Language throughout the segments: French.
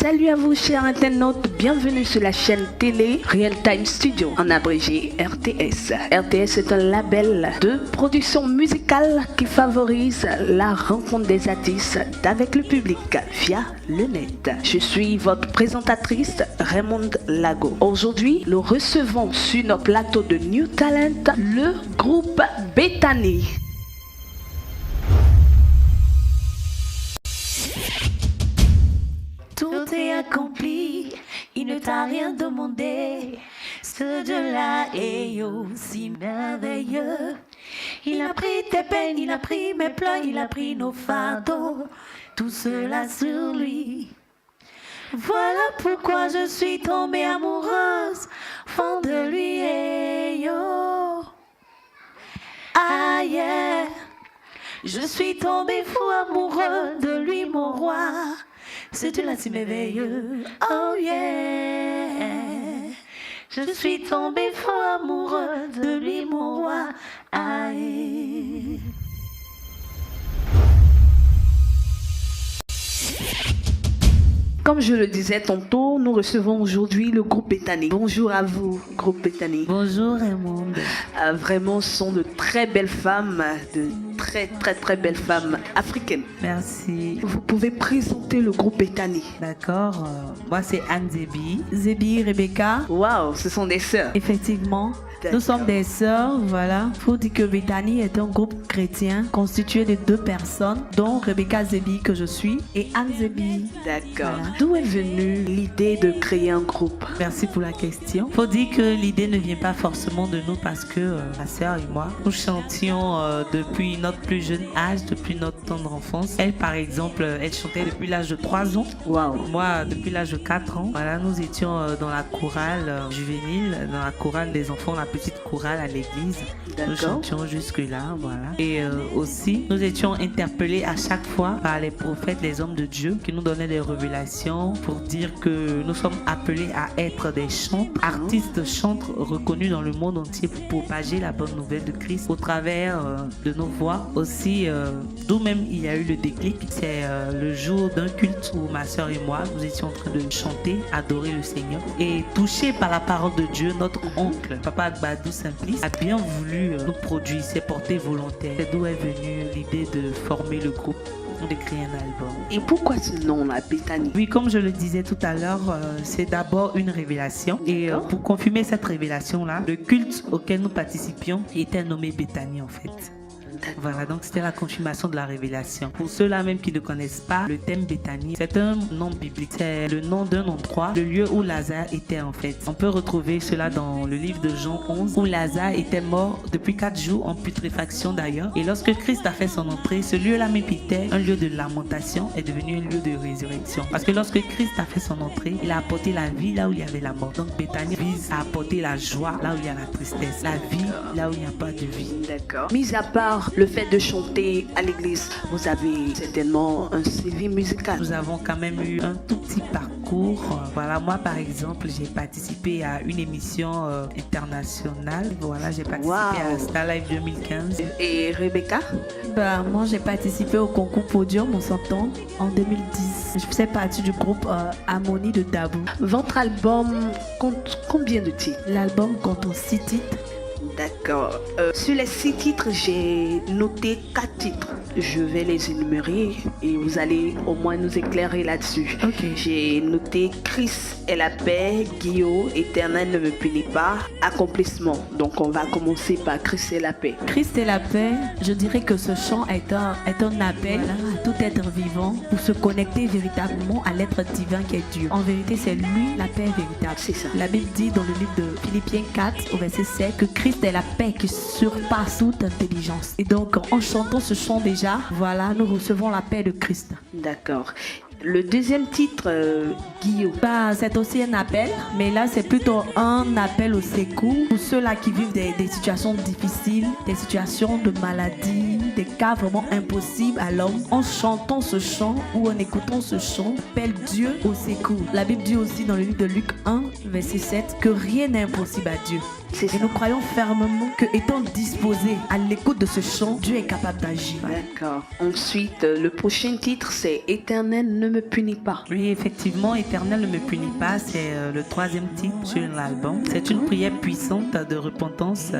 Salut à vous chers internautes, bienvenue sur la chaîne télé Real Time Studio, en abrégé RTS. RTS est un label de production musicale qui favorise la rencontre des artistes avec le public via le net. Je suis votre présentatrice Raymond Lago. Aujourd'hui, nous recevons sur notre plateau de New Talent le groupe Bethany. Tout est accompli, il ne t'a rien demandé. Ce Dieu-là est aussi merveilleux. Il a pris tes peines, il a pris mes pleurs, il a pris nos fardeaux. Tout cela sur lui. Voilà pourquoi je suis tombée amoureuse, fan de lui et yo. Ah yeah, je suis tombée fou amoureux de lui mon roi. C'est Dieu là si merveilleux, oh yeah. Je suis tombée fou amoureux de lui mon roi, aïe. Comme je le disais tantôt, nous recevons aujourd'hui le groupe Bethany. Bonjour à vous, groupe Bethany. Bonjour Raymond. Vraiment, ce sont de très belles femmes, de très belles femmes africaines. Merci. Vous pouvez présenter le groupe Bethany. D'accord. Moi c'est Anne Zébi. Zébi, Rebecca. Waouh, ce sont des sœurs. Effectivement. Nous sommes des sœurs, voilà. Il faut dire que Bethany est un groupe chrétien constitué de 2 personnes, dont Rebecca Zébi que je suis et Anne Zébi. D'accord. Voilà. D'où est venue l'idée de créer un groupe? Merci pour la question. Il faut dire que l'idée ne vient pas forcément de nous parce que ma sœur et moi, nous chantions depuis notre plus jeune âge, depuis notre tendre enfance. Elle, par exemple, elle chantait depuis l'âge de 3 ans. Waouh. Moi, depuis l'âge de 4 ans. Voilà, nous étions dans la chorale juvénile, dans la chorale des enfants, la petite chorale à l'église. Nous chantions jusque-là, voilà. Et aussi, nous étions interpellés à chaque fois par les prophètes, les hommes de Dieu, qui nous donnaient des révélations pour dire que nous sommes appelés à être des chantres, artistes chantres reconnus dans le monde entier pour propager la bonne nouvelle de Christ au travers de nos voix. Aussi, d'où même il y a eu le déclic. C'est le jour d'un culte où ma soeur et moi, nous étions en train de chanter, adorer le Seigneur. Et touchés par la parole de Dieu, notre oncle, Papa Agbadou Simplice, a bien voulu nous produire, s'est porté volontaire. C'est d'où est venue l'idée de former le groupe, de créer un album. Et pourquoi ce nom-là, Bethany? Oui, comme je le disais tout à l'heure, c'est d'abord une révélation. Et pour confirmer cette révélation-là, le culte auquel nous participions était nommé Bethany en fait. Voilà, donc c'était la confirmation de la révélation. Pour ceux-là même qui ne connaissent pas, le thème Bethany, c'est un nom biblique. C'est le nom d'un endroit, le lieu où Lazare était en fait. On peut retrouver cela dans le livre de Jean 11, où Lazare était mort depuis 4 jours, en putréfaction d'ailleurs. Et lorsque Christ a fait son entrée, ce lieu-là même était un lieu de lamentation, est devenu un lieu de résurrection. Parce que lorsque Christ a fait son entrée, il a apporté la vie là où il y avait la mort. Donc Bethany vise à apporter la joie là où il y a la tristesse, la vie là où il n'y a pas de vie. D'accord. Mis à part le fait de chanter à l'église, vous avez certainement un CV musical. Nous avons quand même eu un tout petit parcours. Voilà, moi par exemple, j'ai participé à une émission internationale. Voilà, j'ai participé à Star Live 2015. Et Rebecca? Moi, j'ai participé au concours Podium, on s'entend, en 2010. Je faisais partie du groupe Harmonie de Dabou. Votre album compte combien de titres? L'album compte 6 titres. D'accord. Sur les 6 titres, j'ai noté 4 titres. Je vais les énumérer et vous allez au moins nous éclairer là-dessus. Ok. J'ai noté Christ est la paix, Guillaume, Éternel ne me punit pas, Accomplissement. Donc on va commencer par Christ est la paix. Christ est la paix, je dirais que ce chant est un appel à tout être vivant pour se connecter véritablement à l'être divin qui est Dieu. En vérité, c'est lui la paix véritable. C'est ça. La Bible dit dans le livre de Philippiens 4 au verset 7 que Christ est la paix qui surpasse toute intelligence. Et donc en chantant ce chant déjà, voilà, nous recevons la paix de Christ. D'accord. Le deuxième titre, Guillaume. C'est aussi un appel, mais là c'est plutôt un appel au secours pour ceux-là qui vivent des situations difficiles, des situations de maladie, des cas vraiment impossibles à l'homme, en chantant ce chant ou en écoutant ce chant, appelle Dieu au secours. La Bible dit aussi dans le livre de Luc 1, verset 7, que rien n'est impossible à Dieu. Et nous croyons fermement que, étant disposés à l'écoute de ce chant, Dieu est capable d'agir. D'accord. Ensuite, le prochain titre, c'est « Éternel, ne me punis pas ». Oui, effectivement, « Éternel, ne me punis pas », c'est le troisième titre sur l'album. C'est une prière puissante de repentance.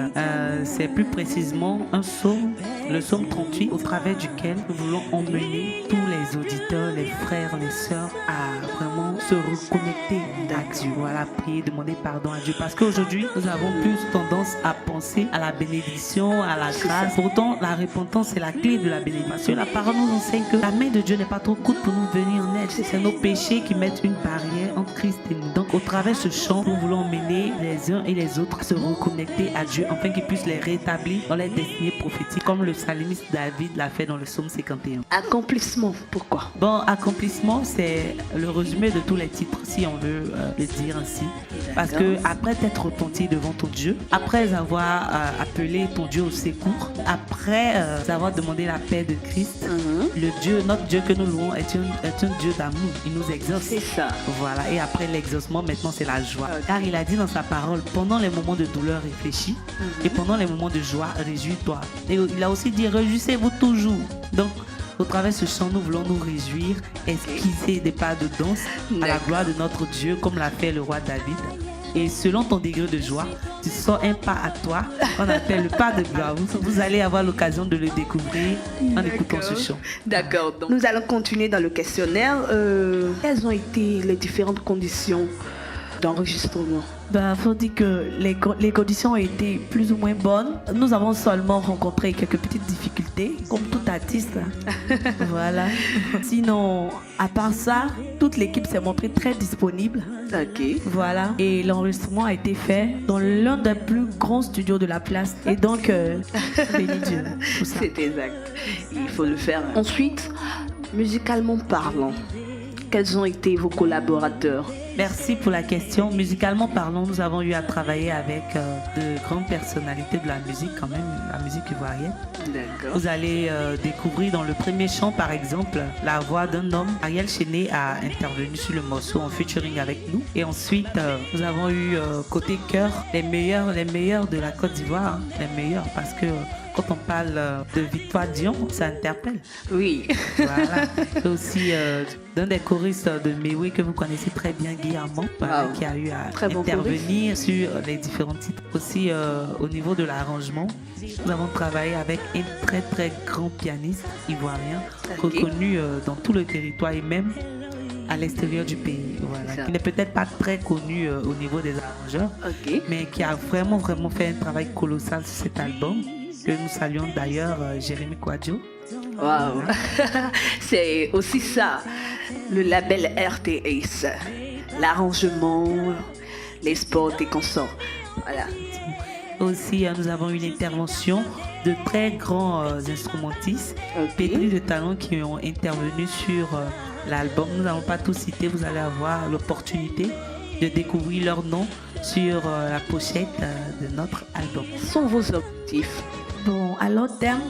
C'est plus précisément un psaume, le psaume 38, au travers duquel nous voulons emmener tous les auditeurs, les frères, les sœurs à vraiment se reconnecter à Dieu. Voilà, prier, demander pardon à Dieu. Parce qu'aujourd'hui, nous avons plus tendance à penser à la bénédiction, à la grâce. Pourtant, la repentance, c'est la clé de la bénédiction. La parole nous enseigne que la main de Dieu n'est pas trop courte pour nous venir en aide. C'est nos péchés qui mettent une barrière entre Christ et nous. Donc, au travers de ce chant, nous voulons emmener les uns et les autres à se reconnecter à Dieu, afin qu'il puisse les rétablir dans les destinées prophétiques, comme le psalmiste David l'a fait dans le psaume 51. Accomplissement, pourquoi? Bon, accomplissement, c'est le résumé de tous les titres, si on veut le dire ainsi. Parce que après t'être repenti devant ton Dieu, après avoir appelé ton Dieu au secours, après avoir demandé la paix de Christ, notre Dieu que nous louons est un Dieu d'amour. Il nous exauce. C'est ça. Voilà. Et après l'exaucement, maintenant c'est la joie. Car il a dit dans sa parole, pendant les moments de douleur, réfléchis. Et pendant les moments de joie, réjouis-toi. Et il a aussi dit, réjouissez-vous toujours. Donc, au travers de ce chant, nous voulons nous réjouir, esquisser des pas de danse à la gloire de notre Dieu, comme l'a fait le roi David. Et selon ton degré de joie, tu sors un pas à toi, qu'on appelle le pas de gloire. Vous allez avoir l'occasion de le découvrir en écoutant ce chant. D'accord. Donc, nous allons continuer dans le questionnaire. Quelles ont été les différentes conditions d'enregistrement? Faut dire que les conditions ont été plus ou moins bonnes. Nous avons seulement rencontré quelques petites difficultés, comme tout artiste. Voilà. Sinon, à part ça, toute l'équipe s'est montrée très disponible. Ok. Voilà. Et l'enregistrement a été fait dans l'un des plus grands studios de la place. Et donc, béni Dieu. C'est exact. Il faut le faire. Ensuite, musicalement parlant, quels ont été vos collaborateurs? Merci pour la question. Musicalement parlant, nous avons eu à travailler avec de grandes personnalités de la musique, quand même, la musique ivoirienne. D'accord. Vous allez découvrir dans le premier chant, par exemple, la voix d'un homme. Ariel Chéné a intervenu sur le morceau en featuring avec nous. Et ensuite, nous avons eu côté chœur les meilleurs de la Côte d'Ivoire, les meilleurs, parce que quand on parle de Victoire Dion, ça interpelle. Oui. Voilà. Et aussi d'un des choristes de Mewe que vous connaissez très bien, Guy Armand, voilà, qui a eu à intervenir sur les différents titres. Aussi au niveau de l'arrangement, nous avons travaillé avec un très très grand pianiste ivoirien, reconnu dans tout le territoire et même à l'extérieur du pays, voilà, qui n'est peut-être pas très connu au niveau des arrangeurs, mais qui a vraiment fait un travail colossal sur cet album. Que nous saluons d'ailleurs Jérémy Kouadjo. Waouh. C'est aussi ça, le label RTS. L'arrangement, les spots et consorts. Voilà. Aussi, nous avons eu une intervention de très grands instrumentistes, pétris de talents qui ont intervenu sur l'album. Nous n'allons pas tout citer, vous allez avoir l'opportunité de découvrir leur nom sur la pochette de notre album. Quels sont vos objectifs? Bon, à long terme,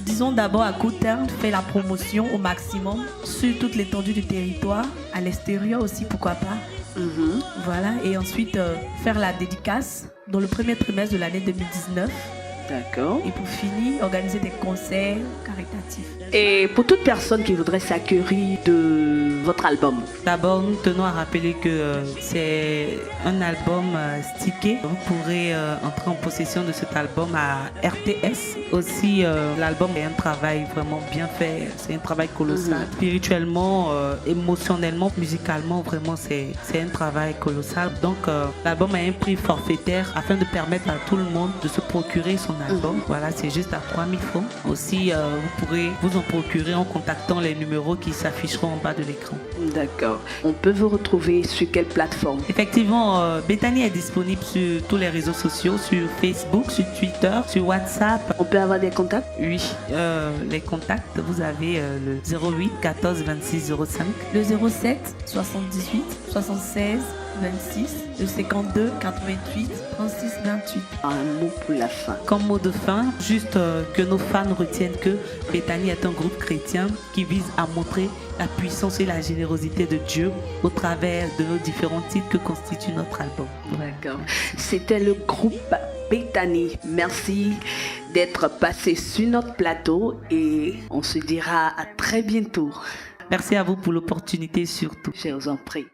disons d'abord à court terme, faire la promotion au maximum sur toute l'étendue du territoire, à l'extérieur aussi, pourquoi pas. Voilà, et ensuite faire la dédicace dans le premier trimestre de l'année 2019. D'accord. Et pour finir, organiser des concerts caritatifs. Et pour toute personne qui voudrait s'acquérir de votre album? D'abord, nous tenons à rappeler que c'est un album stické. Vous pourrez entrer en possession de cet album à RTS. Aussi, l'album est un travail vraiment bien fait. C'est un travail colossal. Spirituellement, émotionnellement, musicalement, vraiment, c'est un travail colossal. Donc, l'album a un prix forfaitaire afin de permettre à tout le monde de se procurer son album. Voilà, c'est juste à 3000 francs. Aussi, vous pourrez vous en procurer en contactant les numéros qui s'afficheront en bas de l'écran. D'accord. On peut vous retrouver sur quelle plateforme? Effectivement, Bethany est disponible sur tous les réseaux sociaux, sur Facebook, sur Twitter, sur WhatsApp. On peut avoir des contacts? Oui, les contacts, vous avez le 08 14 26 05. Le 07 78 76 26, le 52 88 36 28. Un mot pour la fin. Comme mot de fin, juste que nos fans retiennent que Bethany est un groupe chrétien qui vise à montrer la puissance et la générosité de Dieu au travers de nos différents titres que constitue notre album. D'accord. C'était le groupe Bethany. Merci d'être passé sur notre plateau et on se dira à très bientôt. Merci à vous pour l'opportunité surtout. Je vous en prie.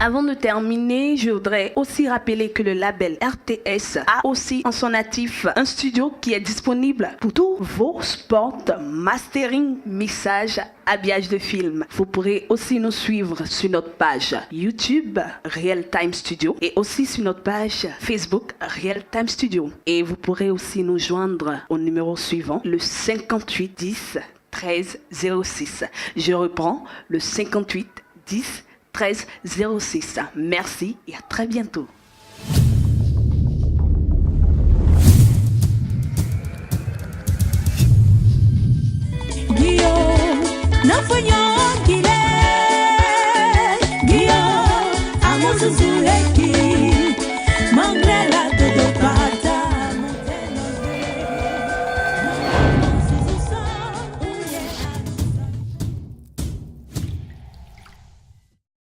Avant de terminer, je voudrais aussi rappeler que le label RTS a aussi en son actif un studio qui est disponible pour tous vos sports, mastering, mixage, habillage de films. Vous pourrez aussi nous suivre sur notre page YouTube Real Time Studio et aussi sur notre page Facebook Real Time Studio. Et vous pourrez aussi nous joindre au numéro suivant, le 58 10 13 06. Je reprends, le 58 10 13 06. Merci et à très bientôt. Nafanya